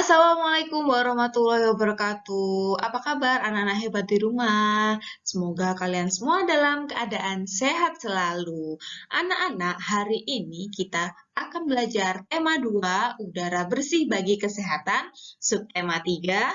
Assalamualaikum warahmatullahi wabarakatuh. Apa kabar anak-anak hebat di rumah? Semoga kalian semua dalam keadaan sehat selalu. Anak-anak, hari ini kita akan belajar tema 2, udara bersih bagi kesehatan, subtema 3,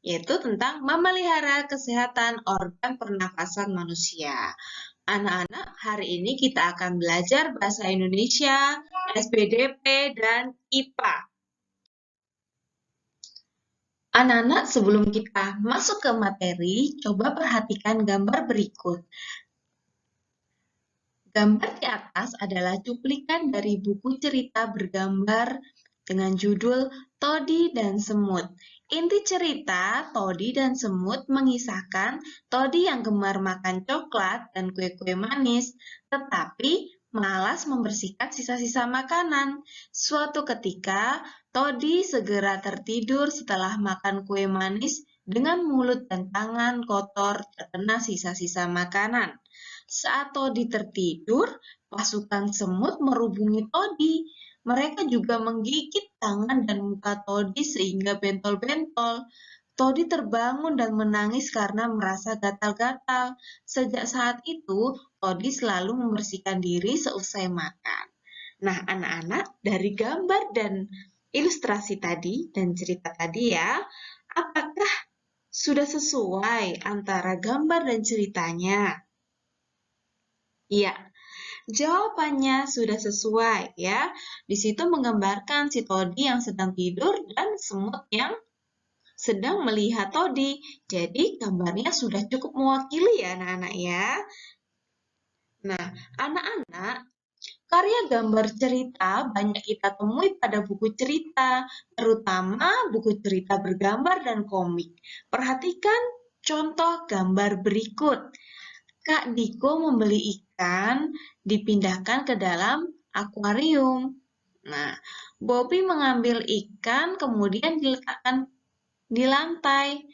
yaitu tentang memelihara kesehatan organ pernafasan manusia. Anak-anak, hari ini kita akan belajar bahasa Indonesia, SPDP, dan IPA. Anak-anak, sebelum kita masuk ke materi, coba perhatikan gambar berikut. Gambar di atas adalah cuplikan dari buku cerita bergambar dengan judul Todi dan Semut. Inti cerita, Todi dan Semut mengisahkan Todi yang gemar makan coklat dan kue-kue manis, tetapi malas membersihkan sisa-sisa makanan. Suatu ketika, Todi segera tertidur setelah makan kue manis dengan mulut dan tangan kotor terkena sisa-sisa makanan. Saat Todi tertidur, pasukan semut merubungi Todi. Mereka juga menggigit tangan dan muka Todi sehingga bentol-bentol. Todi terbangun dan menangis karena merasa gatal-gatal. Sejak saat itu, Todi selalu membersihkan diri seusai makan. Nah, anak-anak, dari gambar dan ilustrasi tadi dan cerita tadi ya, apakah sudah sesuai antara gambar dan ceritanya? Iya, jawabannya sudah sesuai ya. Di situ menggambarkan si Todi yang sedang tidur dan semut yang sedang melihat Todi. Jadi gambarnya sudah cukup mewakili ya anak-anak ya. Nah, anak-anak, karya gambar cerita banyak kita temui pada buku cerita, terutama buku cerita bergambar dan komik. Perhatikan contoh gambar berikut. Kak Diko membeli ikan dipindahkan ke dalam akuarium. Nah, Bobby mengambil ikan kemudian diletakkan di lantai.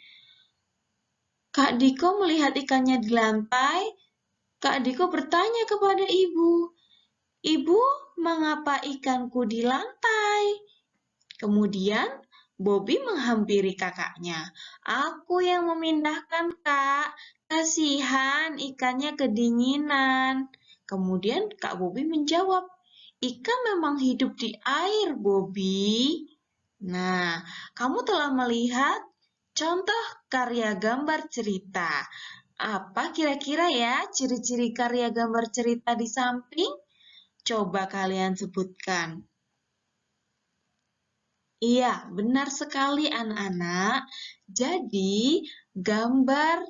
Kak Diko melihat ikannya di lantai. Kak Diko bertanya kepada ibu, "Ibu, mengapa ikanku di lantai?" Kemudian Bobby menghampiri kakaknya. "Aku yang memindahkan, Kak. Kasihan ikannya kedinginan." Kemudian Kak Bobby menjawab, "Ikan memang hidup di air, Bobby." Nah, kamu telah melihat contoh karya gambar cerita. Apa kira-kira ya ciri-ciri karya gambar cerita di samping? Coba kalian sebutkan. Iya, benar sekali anak-anak. Jadi, gambar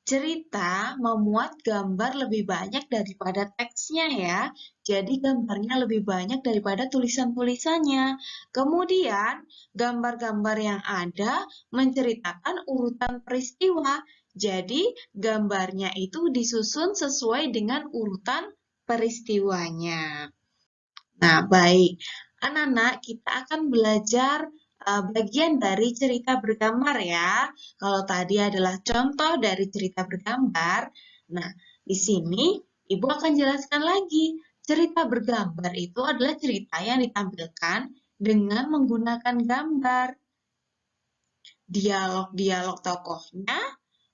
cerita memuat gambar lebih banyak daripada teksnya ya. Jadi, gambarnya lebih banyak daripada tulisan-tulisannya. Kemudian, gambar-gambar yang ada menceritakan urutan peristiwa. Jadi, gambarnya itu disusun sesuai dengan urutan peristiwanya. Nah, baik. Anak-anak, kita akan belajar bagian dari cerita bergambar ya. Kalau tadi adalah contoh dari cerita bergambar, nah di sini Ibu akan jelaskan lagi. Cerita bergambar itu adalah cerita yang ditampilkan dengan menggunakan gambar. Dialog-dialog tokohnya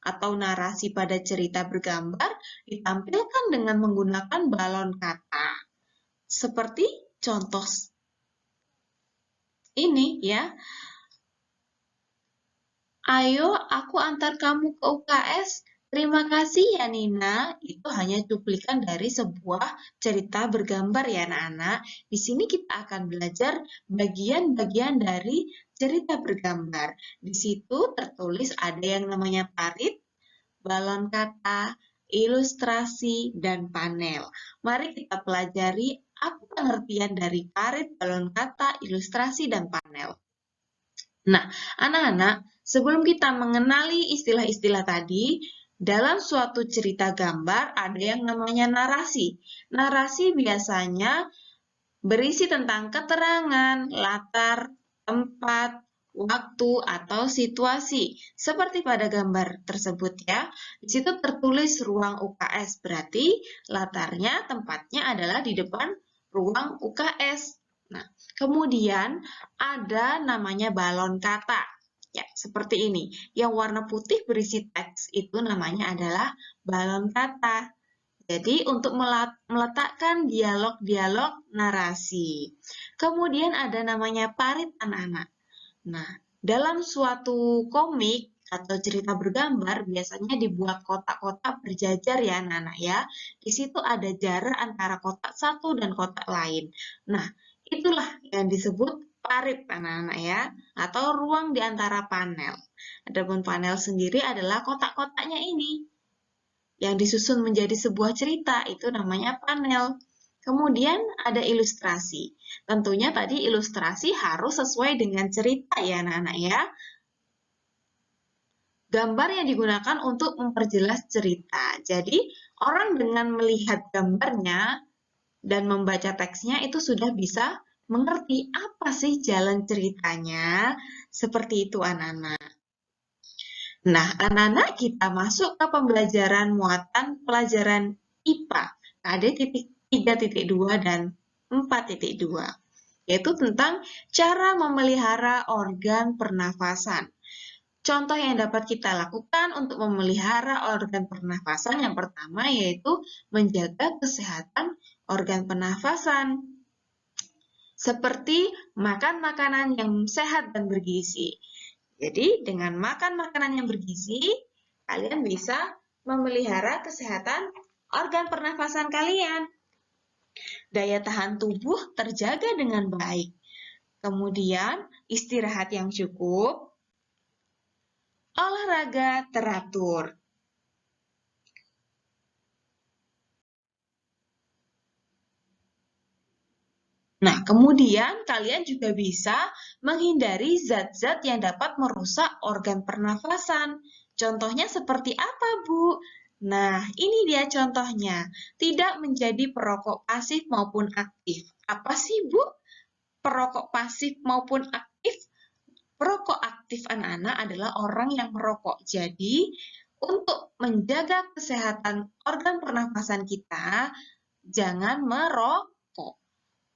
atau narasi pada cerita bergambar ditampilkan dengan menggunakan balon kata. Seperti contoh ini ya. "Ayo, aku antar kamu ke UKS. Terima kasih ya Nina." Itu hanya cuplikan dari sebuah cerita bergambar ya anak-anak. Di sini kita akan belajar bagian-bagian dari cerita bergambar. Di situ tertulis ada yang namanya parit, balon kata, ilustrasi, dan panel. Mari kita pelajari apa pengertian dari parit, balon kata, ilustrasi, dan panel. Nah, anak-anak, sebelum kita mengenali istilah-istilah tadi, dalam suatu cerita gambar ada yang namanya narasi. Narasi biasanya berisi tentang keterangan, latar, tempat, waktu, atau situasi. Seperti pada gambar tersebut ya. Di situ tertulis ruang UKS, berarti latarnya, tempatnya adalah di depan ruang UKS. Nah, kemudian ada namanya balon kata. Ya, seperti ini. Yang warna putih berisi teks itu namanya adalah balon kata. Jadi, untuk meletakkan dialog-dialog narasi. Kemudian ada namanya parit anak-anak. Nah, dalam suatu komik atau cerita bergambar biasanya dibuat kotak-kotak berjajar ya anak-anak ya. Di situ ada jarak antara kotak satu dan kotak lain. Nah, itulah yang disebut parit anak-anak ya, atau ruang di antara panel. Adapun panel sendiri adalah kotak-kotaknya ini yang disusun menjadi sebuah cerita, itu namanya panel. Kemudian ada ilustrasi. Tentunya tadi ilustrasi harus sesuai dengan cerita ya anak-anak ya. Gambar yang digunakan untuk memperjelas cerita. Jadi orang dengan melihat gambarnya dan membaca teksnya itu sudah bisa mengerti apa sih jalan ceritanya. Seperti itu anak-anak. Nah, anak-anak kita masuk ke pembelajaran muatan pelajaran IPA KD 3.2 dan 4.2, yaitu tentang cara memelihara organ pernafasan. Contoh yang dapat kita lakukan untuk memelihara organ pernafasan yang pertama yaitu menjaga kesehatan organ pernafasan. Seperti makan makanan yang sehat dan bergizi. Jadi, dengan makan makanan yang bergizi, kalian bisa memelihara kesehatan organ pernafasan kalian. Daya tahan tubuh terjaga dengan baik. Kemudian, istirahat yang cukup. Olahraga teratur. Nah, kemudian kalian juga bisa menghindari zat-zat yang dapat merusak organ pernafasan. Contohnya seperti apa, Bu? Nah, ini dia contohnya. Tidak menjadi perokok pasif maupun aktif. Apa sih, Bu? Perokok pasif maupun aktif? Perokok aktif anak-anak adalah orang yang merokok. Jadi, untuk menjaga kesehatan organ pernafasan kita, jangan merokok.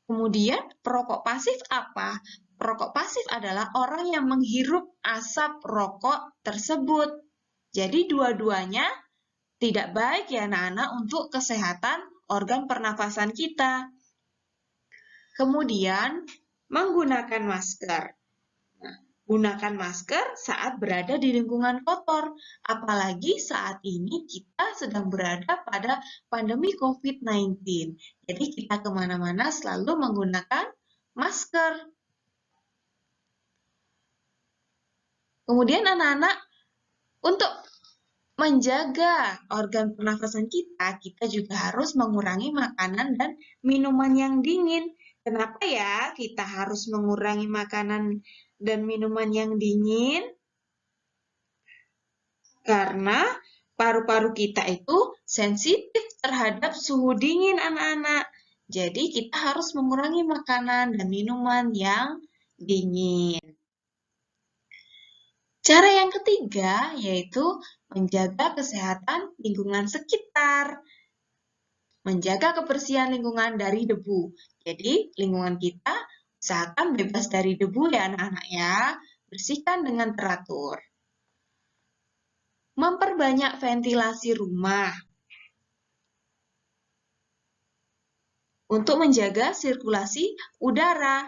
Kemudian, perokok pasif apa? Perokok pasif adalah orang yang menghirup asap rokok tersebut. Jadi, dua-duanya tidak baik ya anak-anak untuk kesehatan organ pernafasan kita. Kemudian, menggunakan masker. Gunakan masker saat berada di lingkungan kotor, apalagi saat ini kita sedang berada pada pandemi COVID-19. Jadi kita kemana-mana selalu menggunakan masker. Kemudian anak-anak, untuk menjaga organ pernafasan kita juga harus mengurangi makanan dan minuman yang dingin. Kenapa ya kita harus mengurangi makanan dan minuman yang dingin? Karena paru-paru kita itu sensitif terhadap suhu dingin anak-anak. Jadi kita harus mengurangi makanan dan minuman yang dingin. Cara yang ketiga yaitu menjaga kesehatan lingkungan sekitar. Menjaga kebersihan lingkungan dari debu. Jadi lingkungan kita usahakan bebas dari debu ya anak-anak ya. Bersihkan dengan teratur. Memperbanyak ventilasi rumah. Untuk menjaga sirkulasi udara.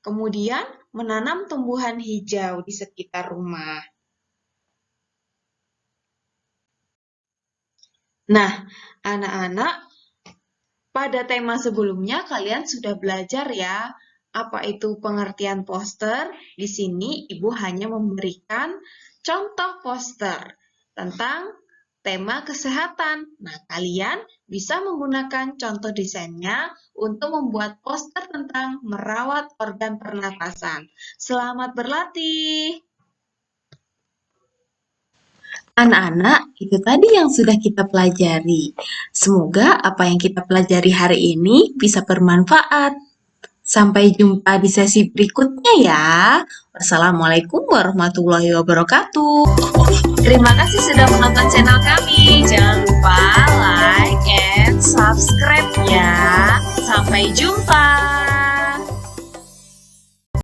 Kemudian menanam tumbuhan hijau di sekitar rumah. Nah, anak-anak, pada tema sebelumnya kalian sudah belajar ya, apa itu pengertian poster. Di sini Ibu hanya memberikan contoh poster tentang tema kesehatan. Nah, kalian bisa menggunakan contoh desainnya untuk membuat poster tentang merawat organ pernafasan. Selamat berlatih! Anak-anak, itu tadi yang sudah kita pelajari. Semoga apa yang kita pelajari hari ini bisa bermanfaat. Sampai jumpa di sesi berikutnya ya. Wassalamualaikum warahmatullahi wabarakatuh. Terima kasih sudah menonton channel kami. Jangan lupa like and subscribe ya. Sampai jumpa.